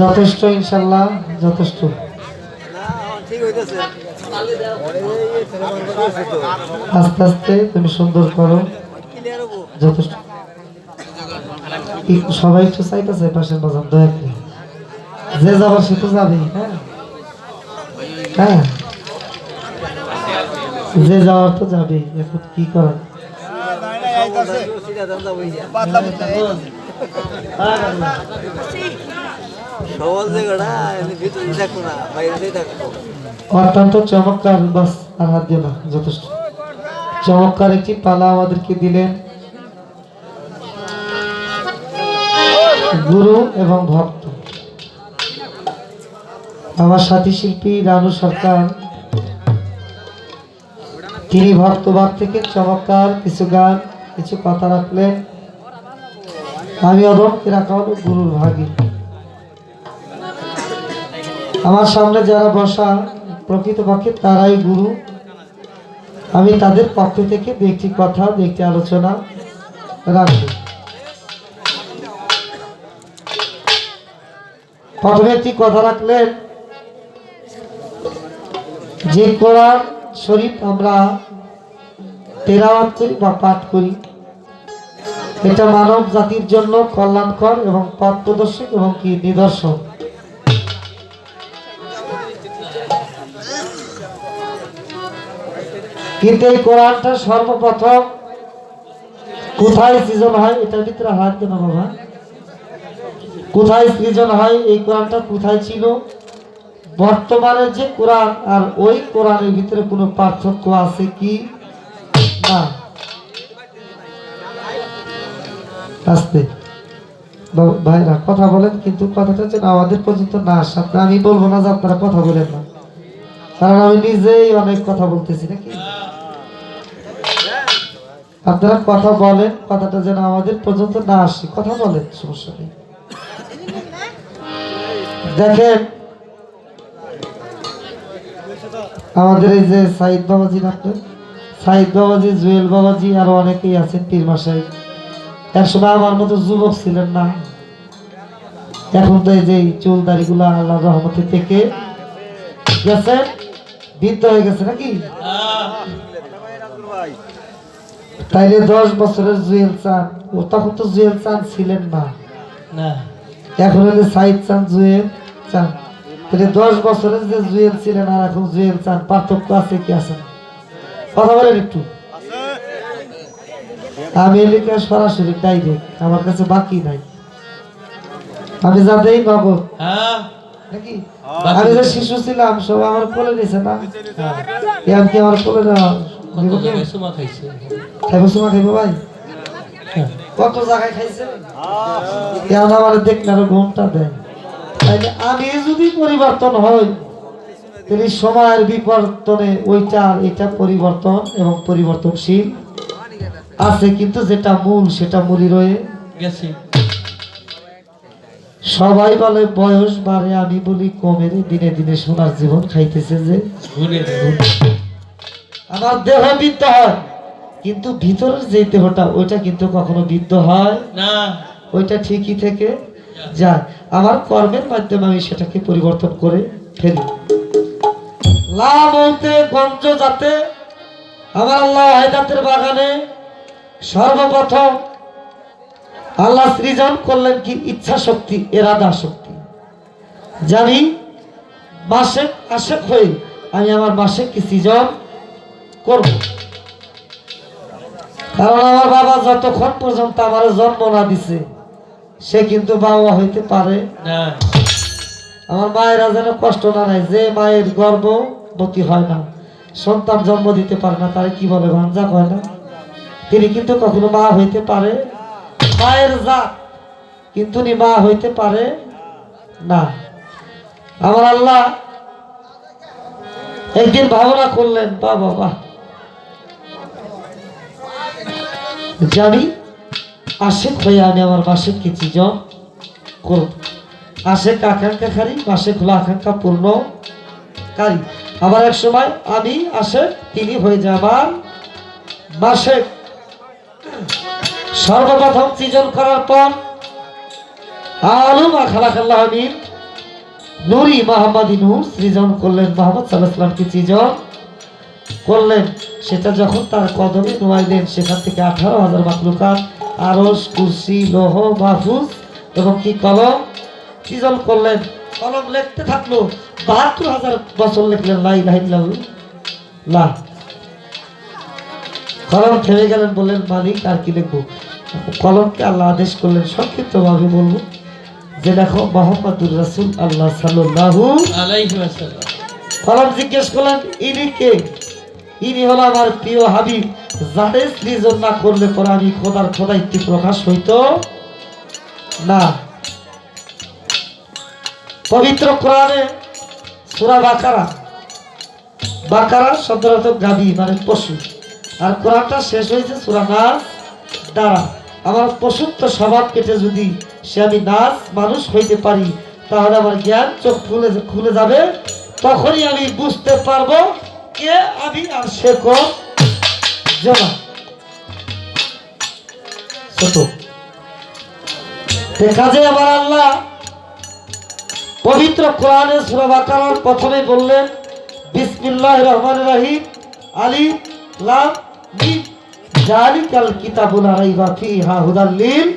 যথেষ্ট ইনশাল্লাহ যথেষ্ট। আস্তে আস্তে তুমি সুন্দর করো যথেষ্ট। সবাই একটু চাইতেছে পাশের বাজার দয়া করে, যে যাবার সে তো যাবেই। হ্যাঁ হ্যাঁ, যে যাওয়ার তো যাবেই, এখন কি করার। অত্যন্ত চমৎকার, বাস আর হাত দিও না, যথেষ্ট। চমৎকার একটি পালা আমাদেরকে দিলেন গুরু এবং ভক্ত। আমার সাথী শিল্পী রানু সরকার, তিনি ভক্তবাদ থেকে চমৎকার কিছু গান কিছু কথা রাখলেন। আমি অদমকে রাখা হলো গুরুর ভাগী। আমার সামনে যারা বসা প্রকৃতপক্ষে তারাই গুরু। আমি তাদের পক্ষ থেকে একটি কথা একটি আলোচনা রাখব। প্রথমে একটি কথা রাখলেন যে কোরআন শরীফ আমরা তেলাওয়াত করি বা পাঠ করি, এটা মানব জাতির জন্য কল্যাণকর এবং পথ প্রদর্শক এবং কি নিদর্শন। কিন্তু এই কোরআনটা সর্বপ্রথম কোথায় সৃজন হয়, এটার ভিতরে হাত দেন বাবা, কোথায় সৃজন হয়, এই কোরআনটা কোথায় ছিল, বর্তমানে যে কোরআন আর ওই কোরআনের ভিতরে কোনো পার্থক্য আছে কি না? আস্তে ভাইরা কথা বলেন, কিন্তু কথাটা যেন আমাদের পর্যন্ত না আসে। আমি বলবো না যে আপনারা কথা বলেন না, কারণ আমি নিজেই অনেক কথা বলতেছি নাকি। আপনারা কথা বলেন, কথাটা যেন আমাদের পর্যন্ত না আসে, কথা বলেন, সমস্যা নেই। দেখেন আমাদের এই যে সাইদ বাবাজি, আপনি সাইদ বাবাজি, জুয়েল বাবাজি, আরো অনেকেই আছেন, পীর মাসাই। একসময় আমার মতো যুবক ছিলেন না, এখন তো এই যে চুল দাড়ি গুলা আল্লাহ রহমতে থেকে গেছে, বৃদ্ধ হয়ে গেছে নাকি। তাইলে 10 বছরের জুয়েল চান, ও তখন তো জুয়েল চান ছিলেন না, এখন হলে সাইদ চান, জুয়েল চান। তাহলে 10 বছরের যে জুয়েল ছিলেন আর এখন জুয়েল চান, পার্থক্য আছে কি আছে? কথা বলেন একটু। আমি এলিকা সরাসরি ডাইরেক্ট, আমার কাছে বাকি নাই, আমি যা দেই নগদ নাকি। আমি যে শিশু ছিলাম সব আমার কোলে নিছে না, এমনকি আমার কোলে খাইব সুমা খাইব ভাই, কত জায়গায় খাইছে, এখন আমার দেখলে আরো ঘুমটা দেয়। তাইলে আমি যদি পরিবর্তন হই, তাহলে সময়ের বিবর্তনে ওইটা এটা পরিবর্তন এবং পরিবর্তনশীল আছে, কিন্তু যেটা মূল সেটা মূলই রয়ে গেছে। সবাই বলে বয়স বাড়ে, আমি বলি কমে, দিনে দিনে সোনার জীবন খাইতেছে যে আমার দেহ বৃদ্ধ হয়, কিন্তু ভিতরের যে দেহটা ওইটা কিন্তু কখনো বৃদ্ধ হয় না, ওইটা ঠিকই থেকে যায়। আমার কর্মের মাধ্যমে আমি সেটাকে পরিবর্তন করে ফেলি। লাভ হইতে গঞ্জ যাতে আমার আল্লাহ হায়দাতের বাগানে সর্বপ্রথম আল্লাহ সৃজন করলেন কি ইচ্ছা শক্তি, এরাদা শক্তি। জানি মাসেক আশেক হয়ে আমি আমার মাসেক কি সৃজন করব, কারণ আমার বাবা যতক্ষণ পর্যন্ত আমার জন্ম না দিছে সে কিন্তু বাবা হইতে পারে না। আমার মায়েরা যেন কষ্ট না নেয়, যে মায়ের গর্ভবতী হয় না, সন্তান জন্ম দিতে পারে না, তারে কি বলে ভাঞ্জা কয় না, তিনি কিন্তু কখনো মা হইতে পারে, মায়ের জাত কিন্তু মা হইতে পারে না। আমার আল্লাহ একদিন ভাবনা করলেন, বাবা জানি আশেক হয়ে আমি আমার মাসিক কি সৃজন করব। আশেক আকাঙ্ক্ষাকারী, মাসিক হলো আকাঙ্ক্ষা পূর্ণকারী। আবার এক সময় আমি আশেক, তিনি হয়ে যায় আমার মাসিক। সর্বপ্রথম সৃজন করার পর আলুমা খালাকাল্লাহ আমিন নূরি মোহাম্মদী নূর সৃজন করলেন, মোহাম্মদ সাল্লাল্লাহু আলাইহি ওয়াসাল্লামকে সৃজন করলেন। সেটা যখন তার কদমে নোয়াইলেন, সেখান থেকে 18,000 মাখলুকাত, আরশ, কুরসি, লৌহ মাহফুজ এবং কি কলম সৃজন করলেন। কলম লিখতে থাকলো, 72,000 বছর লিখলেন লা ইলাহা ইল্লাল্লাহ। কলম থেমে গেলেন, বললেন মালিক আর কি লিখবো? কলমকে আল্লাহ আদেশ করলেন, সংক্ষিপ্ত ভাবে বলবো যে লেখো মুহাম্মাদুর রাসূল আল্লাহ সাল্লাল্লাহু আলাইহি ওয়াসাল্লাম। কলম জিজ্ঞেস করলেন, ইনি কে? ইনি হলো আমার প্রিয় হাবিব, যারে সৃজন না করলে পরে আমি খোদার খোদাইত্ব প্রকাশ হইতো না। পবিত্র কোরআনে সূরা বাকারা, বাকারা শব্দের অর্থ গাভী মানে পশু, আর কোরআনটা শেষ হয়েছে সূরা নাস দ্বারা। আমার পশুত্ব স্বভাব কেটে যদি সে আমি নাস মানুষ হইতে পারি, তাহলে আমার জ্ঞান চোখ খুলে যাবে, তখনই আমি বুঝতে পারবো কে আমি আর সে কোন জনা ছোট। কাজে আমার আল্লাহ পবিত্র কোরআনে সূরা বাকারার প্রথমে বললেন বিসমিল্লাহির রহমানির রহিম, আলিফ লাম মিম, যালিকাল কিতাবুল লা রাইবা ফিহা হুদাল লিল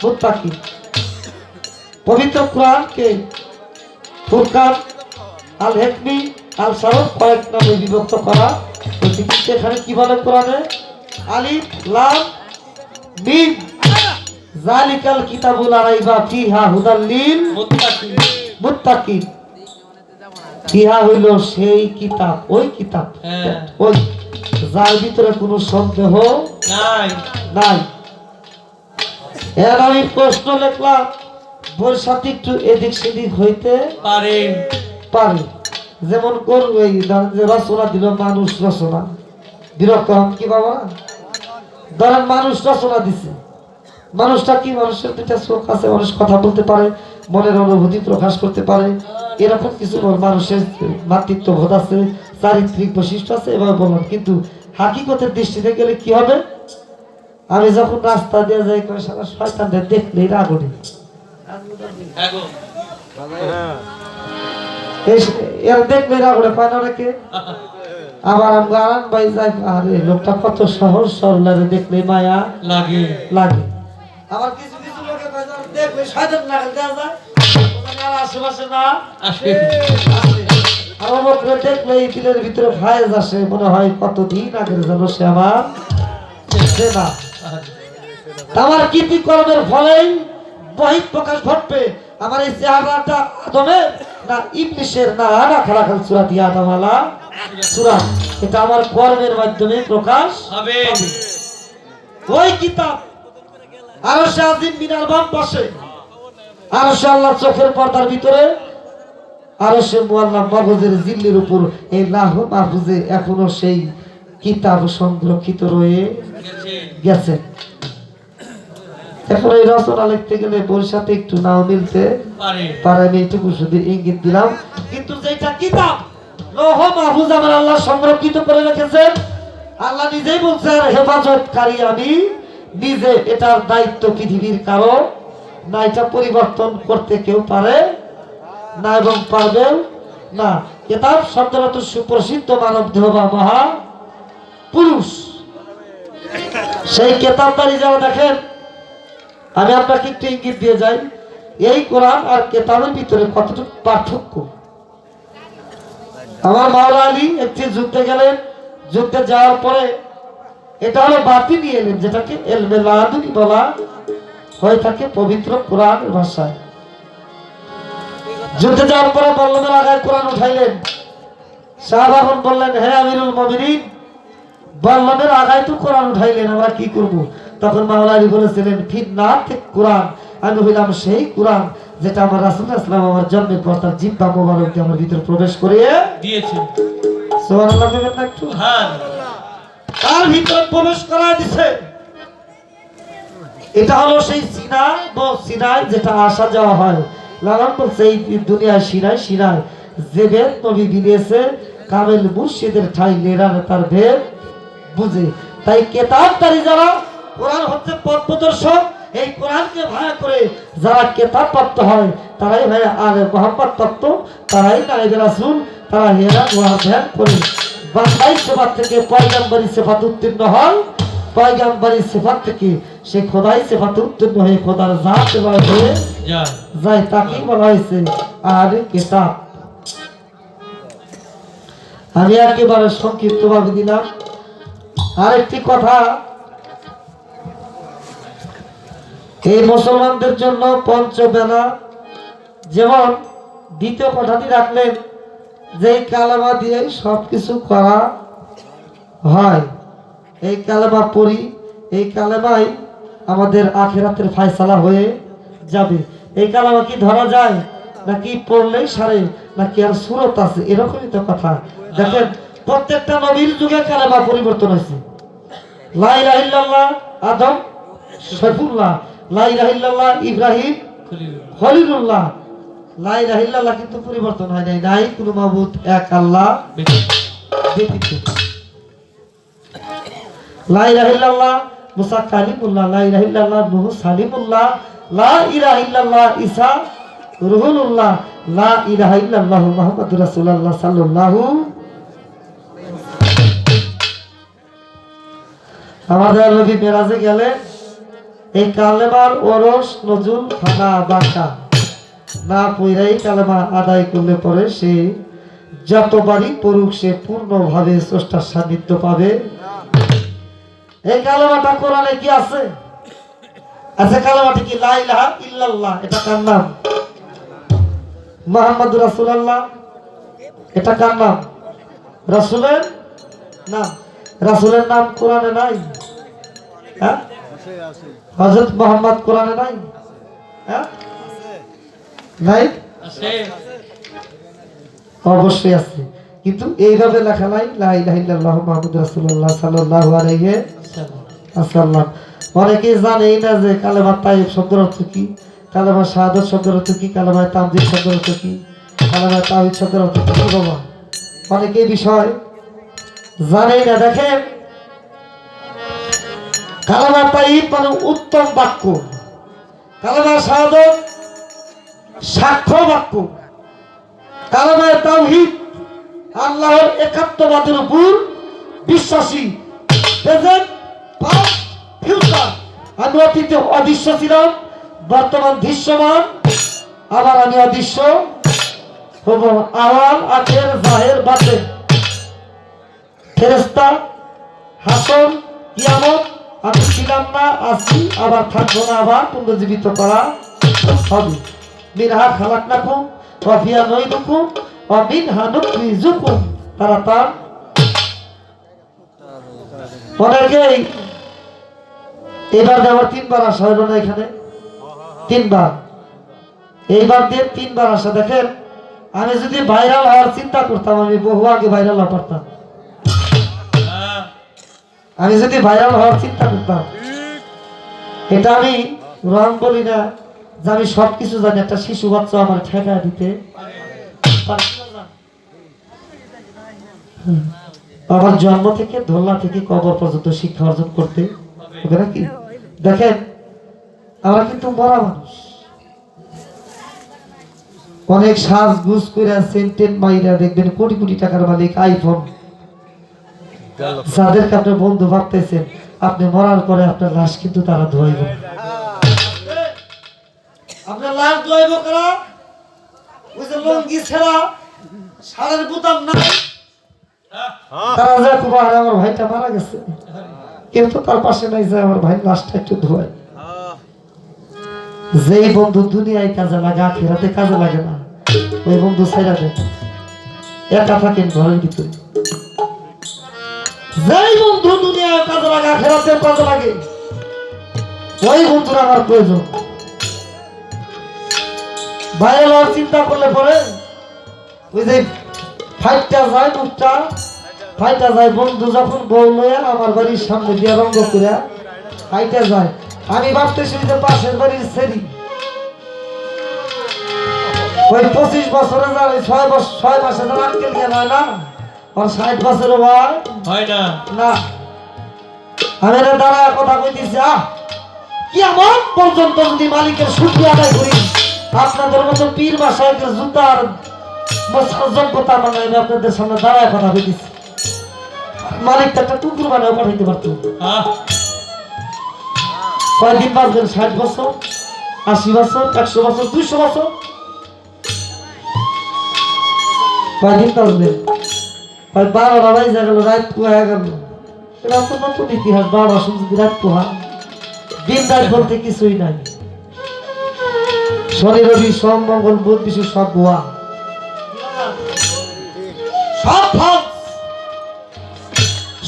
মুত্তাকিন। পবিত্র কোরআনকে ফুরকান, আল হিকমি, আল সারফ কয়েক নামে বিভক্ত করা হয়েছে। কিন্তু এখানে কি বলে কোরআনে? আলিফ লাম মিম, যালিকাল কিতাবুল লা রাইবা ফিহা হুদাল লিল মুত্তাকিন। ফিহা হইল সেই কিতাব, ওই কিতাব, ওই যার ভিতরে কোনো সন্দেহ নাই। এর আমি প্রশ্ন লিখলাম, বইয়ের সাথে একটু এদিক সেদিক হইতে পারে। যেমন করবো এই যে রচনা দিল মানুষ রচনা, বিরক্ত হন কি বাবা? ধরেন মানুষ রচনা দিছে, মানুষটা কি, মানুষের দুটা চোখ আছে, মানুষ কথা বলতে পারে, মনের অনুভূতি প্রকাশ করতে পারে, এরকম কিছু মানুষের মাতৃত্ব বোধ আছে, চারিত্রিক বৈশিষ্ট্য আছে, এভাবে বললাম। কিন্তু হাকিকতের দৃষ্টিতে গেলে কি হবে? আমি যখন রাস্তা দিয়ে যাই, সারা শয়তানদের দেখলেই রাগ ওঠে, এর দেখলেই রাগ ওঠে, পায় না অনেকে। আবার আমরা আরাম ভাই যাই, আরে লোকটা কত সহজ সরল, দেখলে মায়া লাগে। আবার কিছু কিছু লোকে দেখলে শয়তান লাগে দেওয়া যায়, আশেপাশে না আসে। আমার দেখলে এই দিলের ভিতরে ফায়েজ আসে, মনে হয় কতদিন আগের যেন সে আমার না। আমার কীর্তি কর্মের ফলেই বহিঃ প্রকাশ ঘটবে। আমার এই চেহারাটা আদমের না ইবলিশের না রাখাল সূরা দিয়া আদমালা সূরা, এটা আমার কর্মের মাধ্যমে প্রকাশ হবে। ওই কিতাব আরশে আজিম মিনার বাম পাশে, আরশে আল্লাহর চোখের পর্দার ভিতরে, আরশে মুআল্লা মাহফুজের জিল্লির উপর এই লাহ মাহফুজে এখনো সেই কিতাব সংরক্ষিত রয়ে গেছে। এখন এই রচনা লিখতে গেলে বইয়ের সাথে একটু নাও মিলতে পারে, আমি এইটুকু শুধু ইঙ্গিত দিলাম। কিন্তু যেটা কিতাব লৌহ মাহফুজ আমার আল্লাহ সংরক্ষিত করে রেখেছেন, আল্লাহ নিজেই বলছে আর হেফাজতকারী আমি নিজে, এটার দায়িত্ব পৃথিবীর কারো না, এটা পরিবর্তন করতে কেউ পারে না এবং পারবেও না। কিতাব শব্দটা সুপ্রসিদ্ধ মানব দেহ বা মহা পুরুষ, সেই কেতাবদারি যারা দেখেন, আমি আপনাকে একটু ইঙ্গিত দিয়ে যাই, এই কোরআন আর কেতাবের ভিতরে কতটুকু পার্থক্য। আমার মাওলা আলী একটি যুদ্ধে গেলেন, যুদ্ধে যাওয়ার পরে এটা হলো বাতি নিয়ে এলেন, যেটাকে এলমে লাদুনি বলা হয়ে থাকে পবিত্র কোরআনের ভাষায়। যুদ্ধে যাওয়ার পরে বল্লমের আগায় কোরআন উঠাইলেন, সাহাবাগণ বললেন হে আমিরুল মুমিনিন, বল্লমের আগায় তো কোরআন উঠাইলেন, আমরা কি করব? তখন মাওলা আলী বলেছিলেন ফিন্নাত কোরআন, আমি হইলাম সেই কোরআন যেটা আমার রাসূল সাল্লাল্লাহু আলাইহি ওয়াসাল্লাম আমার জন্মের পর তার জিহ্বা মোবারক দিয়ে আমার ভিতর প্রবেশ করিয়ে দিয়েছে। সুবহানাল্লাহ বলেন না একটু? হ্যাঁ, তার ভিতর প্রবেশ করায় দিয়েছে। এটা হলো সেই সিনাই যেটা আসা যাওয়া হয়। লালন বলছে এই দুনিয়ার সিনাই যে বেদ নবী বিলিয়েছে, কামেল মুর্শিদের ঠাই লেরার তার ভেদ বুঝে। তাই কেতাবদারি যারা, কোরআন হচ্ছে পথ প্রদর্শক, এই কোরআনকে ভায়া করে যারা কেতাব প্রাপ্ত হয় তারাই ভাই আলে মোহাম্মদ তত্ত্ব, তারাই নায়েবে রাসূল, তারা হেরা গোয়া ধ্যান করে বান্দাই সেফাত থেকে পয়গম্বরী সেফাত উত্তীর্ণ হয়, পয়গম্বরী সেফাত থেকে সে খোদাই সেফাত উত্তীর্ণ হয়ে খোদার জাত হয়ে যায়, তাকেই বলা হয়েছে আলে কেতাব। আমি একেবারে সংক্ষিপ্ত ভাবে দিলাম। আরেকটি কথা, এই মুসলমানদের জন্য পঞ্চবেলা, যেমন দ্বিতীয় কথাটি রাখলেন যে কালেমা দিয়ে সবকিছু করা হয়, এই কালেমা পড়ি, এই কালেমাই আমাদের আখিরাতের ফায়সালা হয়ে যাবে। এই কালেমা কি ধরা যায় নাকি পড়লেই সারে, নাকি আর সুরত আছে? এরকমই তো কথা। দেখেন প্রত্যেকটা নবীর যুগে কালেমা পরিবর্তন হয়েছে। লা ইলাহা ইল্লাল্লাহ আদম সৈফুল্লাহ, লা ইলাহা ইল্লাল্লাহ ইব্রাহিম খলিলুল্লাহ, লা ইলাহা ইল্লাল্লাহ কিন্তু পরিবর্তন হয় নাই, নাই কোনো মাবুদ এক আল্লাহ ব্যতীত। লা ইলাহা ইল্লাল্লাহ মুসা কালিমুল্লাহ, লা ইলাহা ইল্লাল্লাহ নূহ সালিমুল্লাহ, লা ইলাহা ইল্লাল্লাহ ঈসা রুহুল্লাহ, লা ইলাহা ইল্লাল্লাহ মুহাম্মাদুর রাসূলুল্লাহ সাল্লাল্লাহু। আমাদের নবী মেরাজে গেলে এই কালেমার ওরস নজুল ফানা বাঁকা না পইরাই কালেমা আদায় করলে পরে সে যতবারই পড়ুক সে পূর্ণভাবে স্রষ্টার সান্নিধ্য পাবে। এই কালেমাটা কোরআনে কি আছে? আচ্ছা, কালেমাটি কি লা ইলাহা ইল্লাল্লাহ, এটা কার নাম? মুহাম্মাদুর রাসূলুল্লাহ, এটা কার নাম? রাসূলের নাম। রাসূলের নাম কোরআনে নাই? হ্যাঁ, হযরত মুহাম্মদ কোরআনে নাই? হ্যাঁ, নাই? অবশ্যই আছে, কিন্তু এইভাবে লেখা নাই লা ইলাহা ইল্লাল্লাহু মুহাম্মাদুর রাসূলুল্লাহ সাল্লাল্লাহু আলাইহি ওয়াসাল্লাম। অনেকেই জানেই না যে কালেমা তাইয়্যিব শব্দের অর্থ কি, কালেমা শাহাদাত শব্দের অর্থ কি, কালেমা তামজিদ শব্দের অর্থ কি, কালেমা তাওহীদ শব্দের অর্থ কি। বাবা অনেকে এই বিষয় জানেই না। দেখেন কালেমা তাইয়্যিব মানে উত্তম বাক্য, কালেমা শাহাদাত সাক্ষ্য বাক্য, কালেমা তাওহীদ আল্লাহর একাত্মবাদের উপর বিশ্বাসী। প্রেজেন্ট পাস্ট ফিউচার, আমি অতীতে অদৃশ্য ছিলাম, বর্তমান দৃশ্যমান, আবার আমি অদৃশ্য হব। আওয়াল আখের জাহের বাতেন, ফেরেশতা হাসর কিয়ামত, আমি ছিলাম না, আছি, আবার থাকবো না, আবার পুনর্জীবিত করা হবে। মিনহা খালাকনাকুম ওয়া ফিহা নুঈদুকুম ওয়া মিনহা নুখরিজুকুম তারাতান। অনেকেই এবার দেওয়ার 3 বার আসা হলো না এখানে, 3 বার, এইবার দিয়ে 3 বার আসা। দেখেন আমি যদি ভাইরাল হওয়ার চিন্তা করতাম আমি বহু আগে ভাইরাল হতে পারতাম। আমি যদি ভাইরাল হওয়ার চিন্তা করতাম, এটা আমি রং বলি না যে আমি সবকিছু জানি, একটা শিশু বাচ্চা আমার ঠেকা দিতে আমার জন্ম থেকে ধোল্লা থেকে কবর পর্যন্ত শিক্ষা অর্জন করতে হবে নাকি? দেখেন আমরা কিন্তু মরা মানুষ, অনেক সাজগুজ করে সেন্টেন মাইরা দেখবেন কোটি কোটি টাকার মালিক, আইফোন, যাদেরকে আপনার বন্ধু ভাবতেছেন, আপনি মরার পরে আপনার লাশ কিন্তু তারা ধোয়াইব। আপনার লাশ ধোয়াইব কারা? ওই যে লঙ্গি ছেঁড়া, শাড়ির বুতাম নাই, তারা যা খুব আমার ভাইটা মারা গেছে, কিন্তু তার পাশে নাই যে আমার ভাই লাশটা একটু ধোয়াই। যেই বন্ধু দুনিয়ায় কাজে লাগে আখিরাতে কাজে লাগে না, ওই বন্ধু ছেড়া দেন, একা থাকেন ঘরের ভিতরে। যেই বন্ধু দুনিয়ায় কাজে লাগে আখিরাতে কাজে লাগে, ওই বন্ধুর আমার প্রয়োজন। ভাইয়ের চিন্তা করলে পরে ওই যে ফাইটটা যায়, মুখটা ফাইটা যায়, বন্ধু যখন বউ লইয়া আমার বাড়ির সামনে দিয়ে রঙ্গ করে ফাইটা যায়, আমি ভাবতেছি যে পাশের বাড়ির ছেড়ি ওই 25 বছরে যার 6 মাসে যার আঙ্কেল কেন হয় না, আর 60 বছরে হয় না না। আমি দাঁড়া কথা কইতেছি, কিয়ামত পর্যন্ত যদি মালিকের শুকরিয়া আদায় করি, আপনাদের মতো পীর মাশায়েখের জুতার যোগ্যতা মানে আমি আপনাদের সামনে দাঁড়ায় কথা বলতেছি। মালিক তো একটা কুকুর বানায় পাঠাইতে পারতো। কয়দিন বাঁচবেন? 60 বছর, 80 বছর, 100 বছর, 200 বছর? কয়দিন বাঁচবেন? 12টা বাজে গেল, রাত পোহায় গেল। এটা তো নতুন ইতিহাস। 12টা সময় যদি রাত পোহা, দিন রাত বলতে কিছুই নাই। শনি রবি সোম মঙ্গল বুধ বিষ্ণু সব ভুয়া, সব ফলস।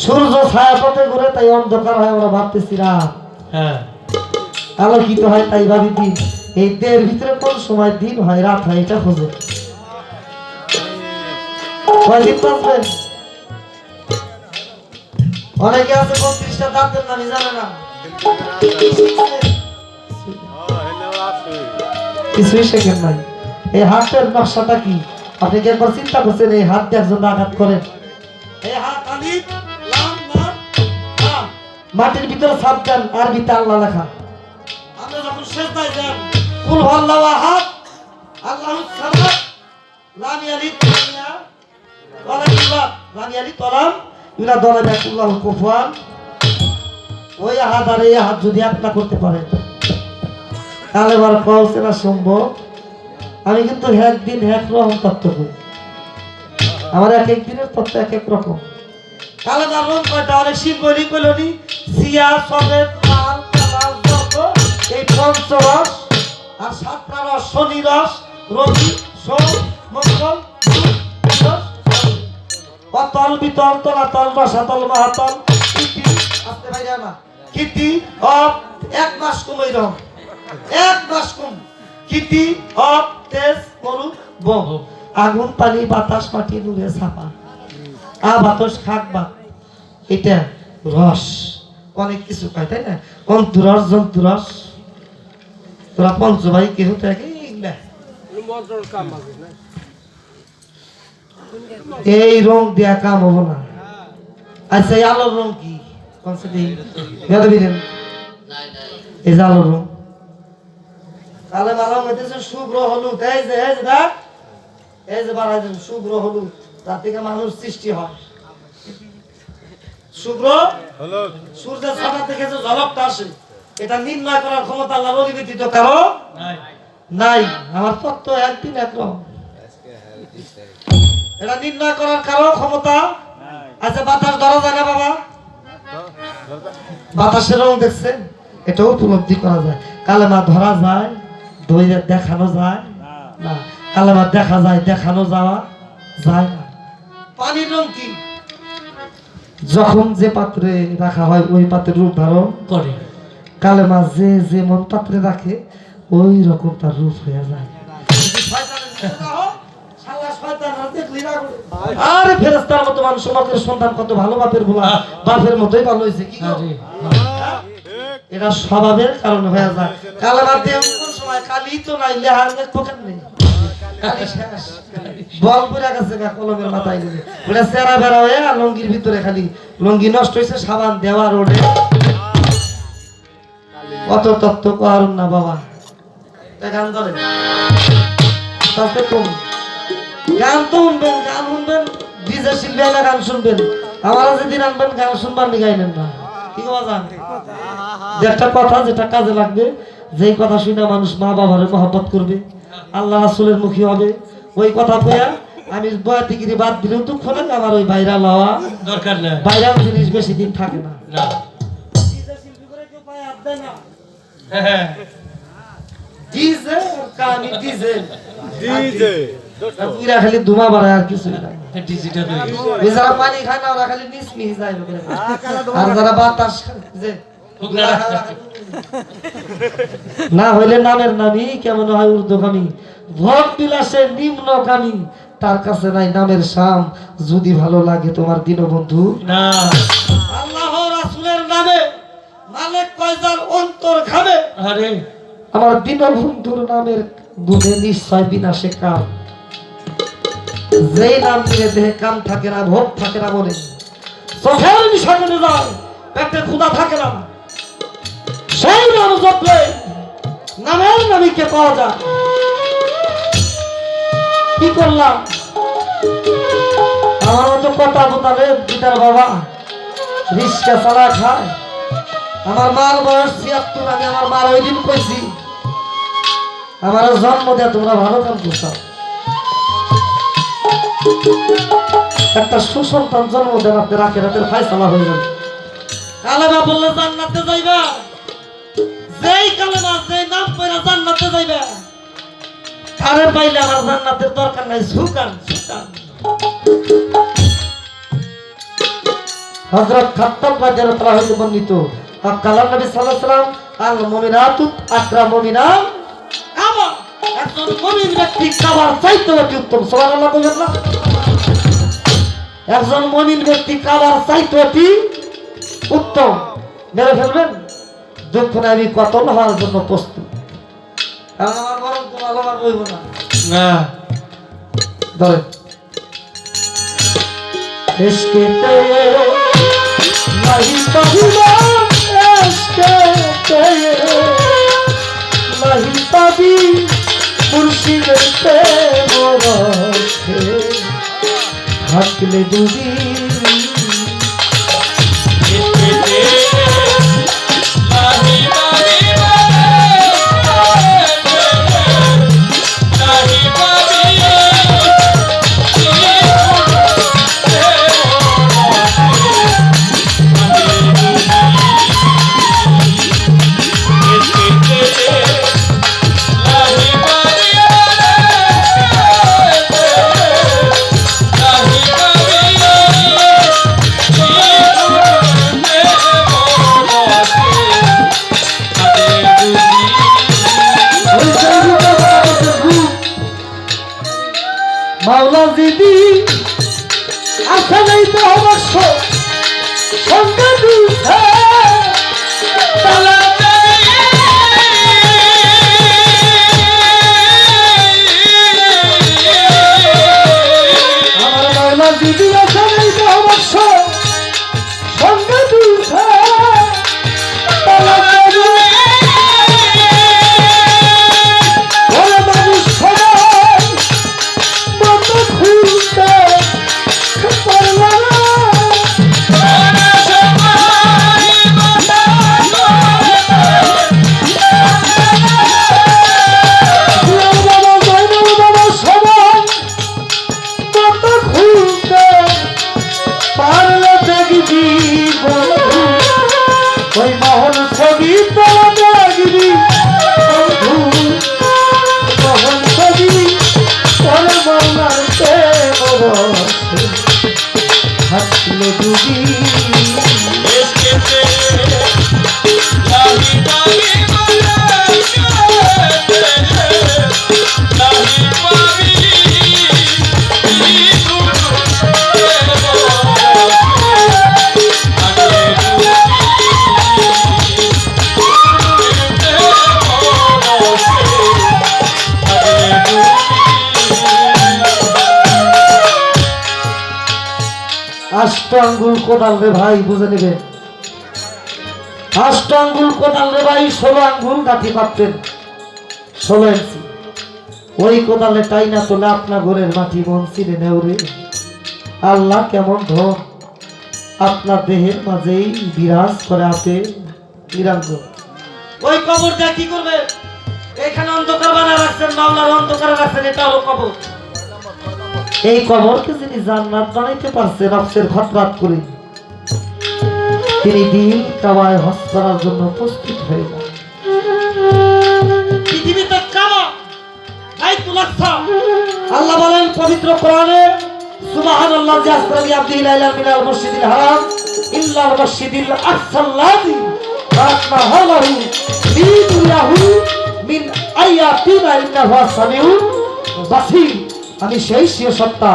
সূর্য ছায়া পথে ঘুরে, তাই অন্ধকার হয় আমরা ভাবতেছি রাত, আলোকিত হয় তাই ভাবি দিন। এই দেহের ভিতরে কোন সময় দিন হয় রাত হয় এটা খোঁজে। কয়দিন বাঁচবেন? অনেকে আছে 32টা দাঁতের নামই জানে না, কিছুই শেখেন নাই। এই হাতের নকশাটা কি আপনি কি একবার চিন্তা করছেন? এই হাত দিয়ে একজন আঘাত করেন, এই হাত আলিফ লাম লাম লাম, মাটির ভিতরে ছাপ দেন, আরবিতে আল্লাহ লেখা। আমরা যখন সেজদায় যান, কুল হুয়াল্লাহু আহাদ আল্লাহুস সামাদ লাম ইয়ালিদ ওয়ালাম ইউলাদ লাম ইয়ালিদ ওয়ালাম ইউলাদ ওয়ালাম ইয়াকুল লাহু কুফুয়ান। ওই আহাদ আর এই আহাদ যদি একটা করতে পারেন তাহলে বার কওসেরা সম্ভব। আমি কিন্তু একদিন এক রকম তত্ত্ব করি, আমার এক এক দিনের তত্ত্ব এক এক রকম। কালেমার রং কয়টা? অনেক শিব বলি কইলনি সিয়া সবেত লাল কালা যত, এই পঞ্চরস আর 7টা রস, শনি রস, রবি সোম মঙ্গল রস, অতল বিতল তলাতল রসাতল মহাতল কীর্তি আসতে পারি না কীর্তি অব 1 মাস কমই রং, 1 মাস কম কীর্তি অব তেজ মরু বম, আগুন পানি বাতাস মাটি নুরে ছাপা, বাতাস খাক বা, এটা রস। অনেক কিছু পাই তাই না? অন্তরস জন্তুরস, তোরা পঞ্চভাই কেহ থাকে এই রং দেয়া কাম হবো না। আচ্ছা এই আলোর রং কি? এই যে আলোর রং তাহলে মালা হইতেছে শুভ্র হলুদ। এই যে দেখ, এই যে বাড়াই শুভ্র হলুদ, তার থেকে মানুষ সৃষ্টি হয়। শুভ্র হলুদ সূর্যের ছায়া থেকে যে ঝলকটা আসে, এটা নির্ণয় করার ক্ষমতা আল্লাহর ওলি ব্যতীত কারো নাই। আমার তত্ত্ব একদিন একরকম, এটা নির্ণয় করার কারো ক্ষমতা। আচ্ছা বাতাস ধরা যায় না বাবা? বাতাসের রং দেখছেন? এটাও উপলব্ধি করা যায়। কালেমা ধরা যায়, ধরে দেখানো যায় না। কালেমা দেখা যায়, দেখানো যাওয়া যায় না। পানির রং কি? যখন যে পাত্রে রাখা হয় ওই পাত্রের রূপ ধারণ করে। কালেমা যে যেমন পাত্রে রাখে ওই রকম তার রূপ হয়ে যায়। আরে ফেরেশতার মতো মানুষ সমাজের সন্তান কত ভালো বাপের বলা, বাপের মতোই ভালো হয়েছে কি? এটা স্বভাবের কারণে হয়ে যায়। কালেমা দেহ কোন সময় কালি তো নাই, লেহার কোকেন নেই, বল পুরা গেছে কলমের মাথায় দিলে ওটা চেরা বেড়া হয়ে লঙ্গির ভিতরে খালি লঙ্গি নষ্ট হয়েছে, সাবান দেওয়া রোডে। অত তত্ত্ব করুন না বাবা। গান ধরে কম গান তো শুনবেন, গান শুনবেন, ডিজে শিল্পী এলে গান শুনবেন। আমার যেদিন আনবেন গান শুনবার নি গাইলেন না, ঠিক আছে? একটা কথা যেটা কাজে লাগবে, যেই কথা শুনে মানুষ মা বাবার মহব্বত করবে, আল্লাহ রাসূলের মুখী হবে, ওই কথা কইয়া আমি বয়াতিগিরি বাদ দিলেও দুঃখ নেই। আমার ওই ভাইরাল হওয়া দরকার নেই, ভাইরাল জিনিস বেশি দিন থাকে না। ডিজে শিল্পী করে কেউ পায় হাত দেয় না। ডিজে কামি ডিজে ডিজে পুরা খালি ধুমা বাড়ায় আর কিছু না। ডিজিটা দুই যারা পানি খায় না ওরা খালি নিসমি যায়, আর যারা বাতাস যে না হইলে নামের নামি কেমন হয় ঊর্ধ্বগামী, ভোগ বিলাসে নিম্নগামী, তার কাছে নাই নামের শাম। যদি ভালো লাগে তোমার দীনবন্ধু না, আল্লাহ রাসূলের নামে মালিক কয়জার অন্তর খাবে। আরে আমার দীনবন্ধুর নামের গুণে নিশ্চয় বিনাশে কাম। যেই নাম নিয়ে দেহে কাম থাকে না, ভোগ থাকে না, বলে চোখের বিষয় যায়, পেটে ক্ষুধা থাকে না, সেই নাম জপলে নামের নামীকে পাওয়া যায়। কি করলাম? আমার মতো কথা বোতালে পিতার বাবা রিক্সা চালা খায়। আমার মার বয়স ৭৬। আমি আমার মার ওই দিন কইছি আমার জন্ম দেয়া তোমরা ভালো কাম করছো। একটা সুসন্তান জন্ম দেন আপনি রাতে রাতের ফায়সালা হয়ে যাবে। কালেমা বললে জান্নাতে যাইবা, যেই কালেমা যেই নাম পড়ে জান্নাতে যাইবা। আরে পাইলে আমার জান্নাতের দরকার নাই। ঝুকান ঝুকান। হযরত খাত্তাব রাদিয়াল্লাহু তাআলা হতে বর্ণিত কালাম নবী সাল্লাল্লাহু আলাইহি ওয়াসাল্লাম আল মুমিনাতু আকরাম মুমিনাত। আবার একজন মুমিন ব্যক্তি কাবার চাইতে উত্তম। সুবহানাল্লাহ কইবেন না? একজন মুমিন ব্যক্তি কাবার চাইতে উত্তম। মেরে ফেলবেন দুঃখ না, আমি কতল হওয়ার জন্য প্রস্তুত। কারণ আমার বরং তোমার আমার বইব না। না ধরে ইশকেতে नहीं पहुँचा नहीं पाबी मुर्शिद पे मोरखे हाकले डूबी মাওলা যদি আশা নাই তো অবশ্য সঙ্গে দিছে আমার মাওলা যদি আশা নাই তো অবশ্য সঙ্গে দিছে ওই মহল ছবি তো দেখবি বন্ধু, মহল ছবি তোর মনাতে বরসে হাসলে ডুবি আষ্ট আঙ্গুল কোদাল রে ভাই বুঝে নেবে। আষ্ট আঙ্গুল কোদাল রে ভাই 16 আঙ্গুল গাঁথি পাততেন 16 ইঞ্চি। ওই কোদালে টাই না তোলে আপনার ঘরের মাটি মন ছিঁড়ে নেওরে। আল্লাহ কেমন ধন আপনার দেহের মাঝেই বিরাজ করে আপে নিরঞ্জন। ওই কবর দিয়ে কি করবে? এখানে অন্ধকার বানায় রাখছেন, মাওলার অন্ধকারে রাখছেন, এটা হলো কবর। এই কবরকে যিনি জান্নাত বানাইতে পারছে নফসের খতরাত করে, তিনি দিন কাবায় হজ করার জন্য প্রস্তুত হয়ে যান। পৃথিবীতে কাবা বাইতুল আকসা আল্লাহ বলেন পবিত্র কোরআনে সুবহানাল্লাহ জাসরাবি আব্দিহি লাইলা মিনাল মসজিদিল হারাম ইল্লাল মসজিদিল আকসাল্লাযী বারাকনা হাওলাহু লিনুরিয়াহু মিন আয়াতিনা ইন্নাহু সামিউন বাসীর। আমি সেই সিও সত্তা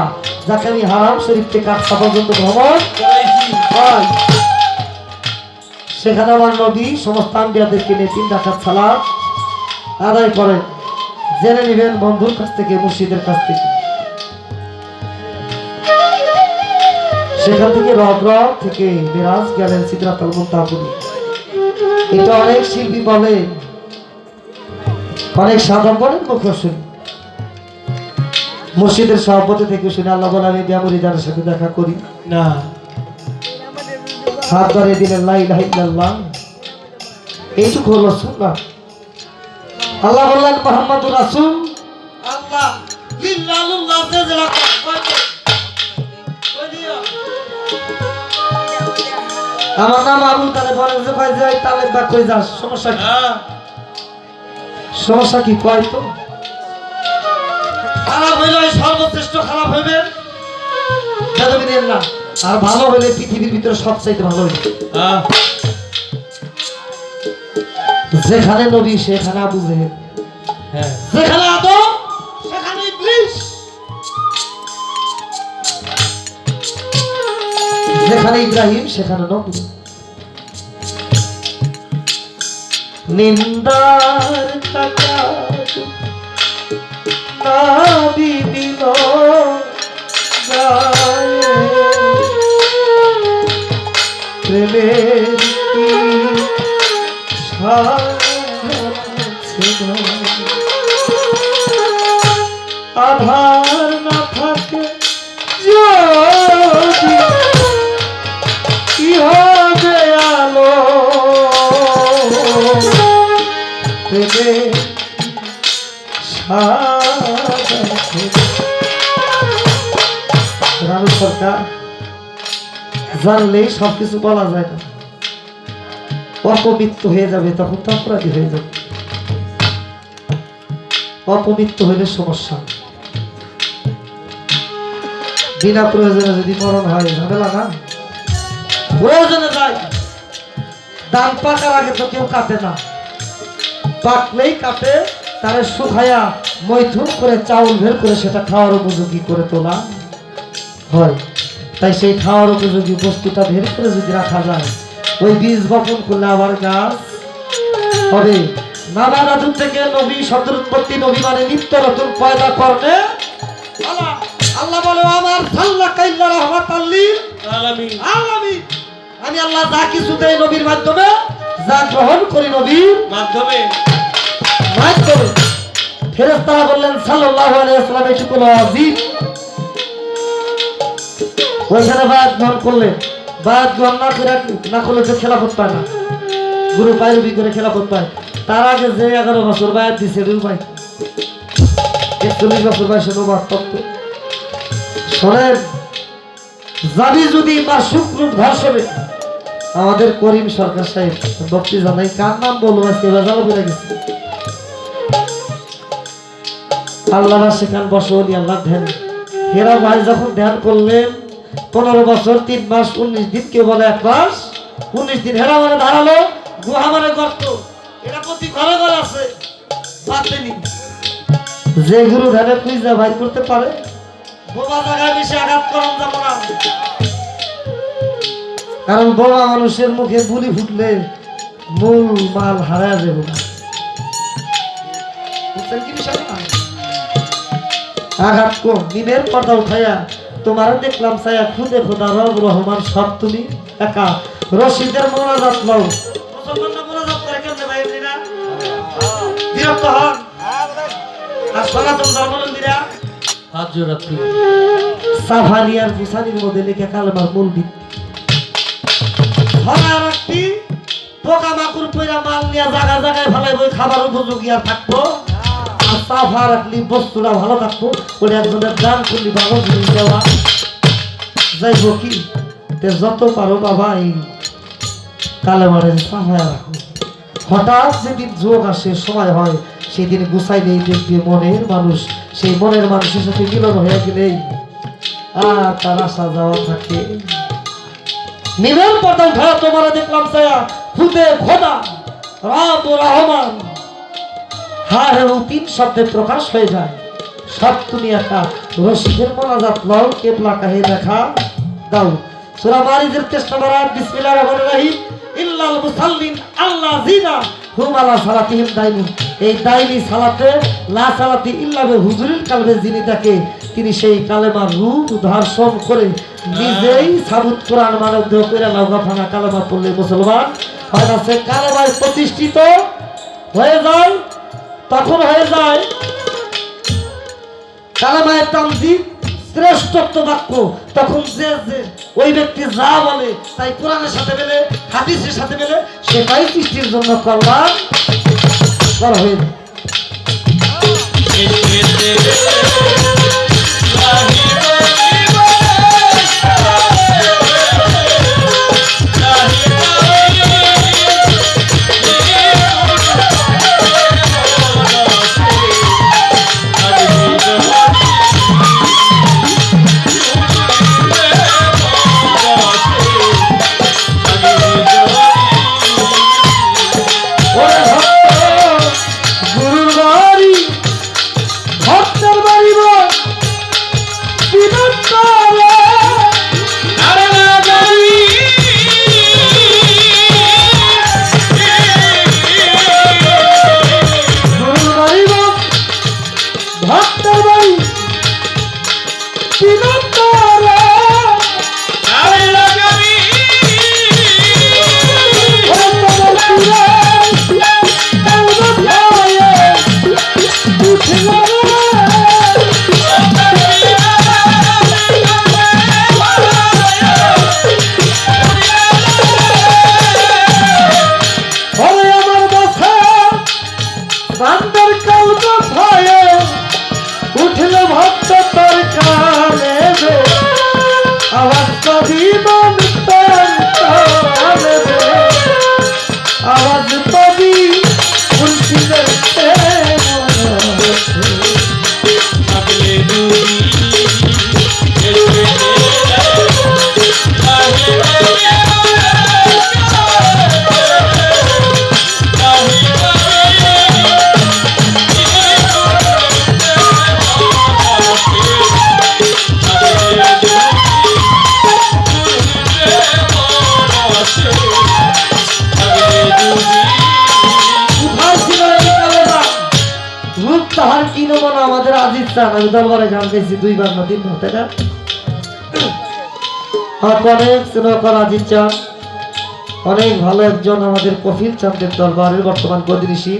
যাকে আমি হারাম শরীফ থেকে আকসা পর্যন্ত ভ্রমণ করাইছি। সেখানে আমার নবী সমস্ত আম্বিয়াদেরকে নিয়ে 3 রাকাত সালাত আদায় করেন। জেনে নেবেন বন্ধুর কাছ থেকে, মুর্শিদের কাছ থেকে। সেখান থেকে রব থেকে মিরাজ গেলেন সিদরাতুল মুনতাহা। এটা অনেক শিল্পী বলে, অনেক সাধক বলেন, মুখ শুনি, মসজিদের সভাপতি থেকে শুনে আল্লাহ বলে আমি ব্যামরিদারের সাথে দেখা করি না, হাত ধরে দিলেন লা ইলাহা ইল্লাল্লাহ, এইটুকু হলো সুন্নাহ। আল্লাহ বললেন মুহাম্মাদুর রাসূল, আল্লাহ লিল্লাহুল্লাহ তাআলা আমার নাম আবু তালে বলে যে কয় যাই তালে বা কই যাস, সমস্যা কি? সমস্যা কি কয় তো? খারাপ হইলে সর্বশ্রেষ্ঠ খারাপ হইবে বেদবিদের না, আর ভালো হইলে পৃথিবীর ভিতরে সবচাইতে ভালো হইবে। যেখানে নবী সেখানে আবু জেহেল, যেখানে আদম সেখানে ইবলিস, যেখানে ইব্রাহিম সেখানে নবী। নিন্দার টাকা নাবি দিল গায়ে, প্রেমের কি আধার না থাকে যদি কি হবে আলো, প্রেমের রানু সরকার জানলেই সবকিছু বলা যায় না, অপমৃত্যু হয়ে যাবে তখন তো অপরাধী হয়ে যাবে। অপমৃত্যু হইলে সমস্যা, বিনা প্রয়োজনে যদি মরণ হয় ঝামেলা না, প্রয়োজনে যায়। ধান পাকার আগে তো কেউ কাটে না, পাকলেই কাটে, তারে শুকায়া মৈথুন করে চাউল বের করে সেটা খাওয়ার উপযোগী করে তোলা হয়। তাই সেই খাওয়ার উপযোগী বস্তুটা বের করে যদি রাখা যায়, ওই বীজ বপন করলে আবার গাছ হবে। নাবানাদুন থেকে নবী শব্দের উৎপত্তি, নবী মানে নিত্য নতুন পয়দা করবে। আল্লাহ বলে আমার সাল্লাকাইল্লা রাহমাতাল লিল আলামিন, আলামিন। আমি আল্লাহ যা কিছু দেই নবীর মাধ্যমে, যা গ্রহণ করি নবীর মাধ্যমে। ফেরেশতারা বললেন সাল্লাল্লাহু আলাইহি ওয়াসাল্লাম এটুকু আজিব। ওইখানে বায়াত গ্রহণ করলেন, বায়াত গ্রহণ না করলে যে খেলাফত পায় না, গুরু পায়রবি করে খেলাফত পায়। তার আগে যে 11 বছর বায়াত দিছে এটাও পায়, 41 বছর বয়সে নবাব তত্ত্ব। শোনেন, যাবি যদি বা শুক্রুপ ধর্ষবে, আমাদের করিম সরকার সাহেব বক্তি জানাই, কার নাম বলবো আজকে বাজারও বেড়ে গেছে। আল্লাহ সেখান বসে উনি আল্লাহ ধ্যান, হেরা ভাই যখন ধ্যান করলেন 15 বছর 3 মাস 19 দিন, কেউ বলে 1 মাস 19 দিন। হেরা মানে ধারালো, গুহা মানে গর্ত, এরা প্রতি ঘরে ঘরে আছে, বাতেনি। যে গুরু ধ্যানে খুঁজা ভাই করতে পারে, বোবা জায়গায় বেশি আঘাত করেন যাব না, কারণ বোবা মানুষের মুখে বুলি ফুটলে মূল মাল হারায় যাবে না। কি বিষয় না, আঘাত কম, নিমের পর্দা উঠাইয়া তোমার দেখলাম ছায়া, খুদে খোদা রব রহমান সব তুমি একা, রশিদের মোনাজাত লও। মুসলমানরা মোনাজাত করে কেমনে ভাই এমনিরা বিরক্ত হন, আর সনাতন ধর্মাবলম্বীরা হাত জোড়া তুলে সাফারি আর বুসানির মধ্যে লিখে কালেমার মূল ভিত্তি। ধরা রাখতি পোকামাকড় পয়রা মাল নিয়ে জায়গা জায়গায় ফেলাই বই খাবার উপযোগী আর থাকবো, আর সাফা রাখলি বস্তুটা ভালো থাকবো, ওটা একজনের দান করলি ভালো জিনিস দেওয়া যাইব কি। যত পারো বাবা এই কালেমারের সাফায় রাখো। হঠাৎ যেদিন যোগ আসে, সময় হয়, সেদিন গুছাইলেই দেখবে মনের মানুষ, সেই মনের মানুষের সাথে মিলন হয়ে গেলেই আর তার আসা যাওয়া থাকে। নিমের পর্দা উঠায় তোমার দেখলাম ছায়া, খুদে খোদা রব রহমান, হার এবং 3 শব্দে প্রকাশ হয়ে যায়, সব তুমি একা। রশিদের মোনাজাত লও, কেবলা কাহে দেখা দাও। সূরা মারিজের 23 নম্বর আয়াত, বিসমিল্লাহির রহমানির রহিম, ইল্লাল মুসাল্লিন আল্লাযিনা হুম আলা সালাতিহিম দাইমুন। এই দাইমি সালাতে লা সালাতি ইল্লা বি হুজুরিল কালবে, যিনি থাকে তিনি সেই কালেমার রূপ ধারণ করে নিজেই সাবুত কোরআন মানব দেহ করে লাউগা ভাঙা কালেমা পড়লে মুসলমান হয় না সে কালেমায় প্রতিষ্ঠিত হয়ে যায়, তখন হয়ে যায় কালেমায়ে তামজিদ শ্রেষ্ঠত্ব বাক্য। তখন যে যে ওই ব্যক্তি যা বলে তাই কোরআনের সাথে মেলে, হাদিসের সাথে মেলে, সেটাই সৃষ্টির জন্য কল্যাণ করা হয়ে যায়। আমাদের আজিজ চান, আমি দরবারে গান গেছি 2 বার না 3 বার, তাই না? অনেক স্নেহকর আজিজ চান, অনেক ভালো একজন আমাদের কফিল চাঁদের দরবারের বর্তমান বদরিশি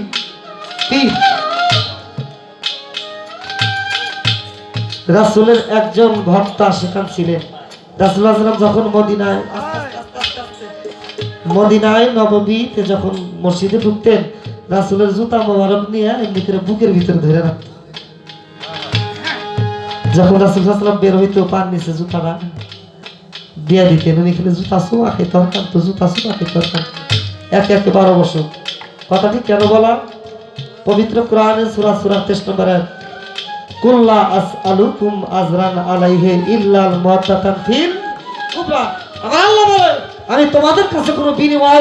রাসূলের একজন ভক্তা সেখান ছিলেন। রাসূলুল্লাহ সাল্লাল্লাহু আলাইহি ওয়াসাল্লাম যখন মদিনায় নববীতে যখন মসজিদে ঢুকতেন, রাসূলের জুতা মোবারক নিয়ে এমনি করে বুকের ভিতরে ধরে রাখতেন। যখন রাসূল সাল্লাল্লাহু আলাইহি ওয়াসাল্লাম বের হইতো, পান নিচে জুতাটা দিয়ে দিতেন, উনি খেলে জুতা ছোঁয়া খেতে হতাম, তো জুতা ছোঁয়া খেতে হতাম। একে 12 বছর। কথাটি কেন বলা? পবিত্র কোরআনের সূরা 23 নম্বর আয়াত, কুল্লা আসআলুকুম আজরান আলাইহি ইল্লাল মুওয়াত্তাতান ফিল কুবরা। আমার আল্লাহ বলে, আমি তোমাদের কাছে কোনো বিনিময়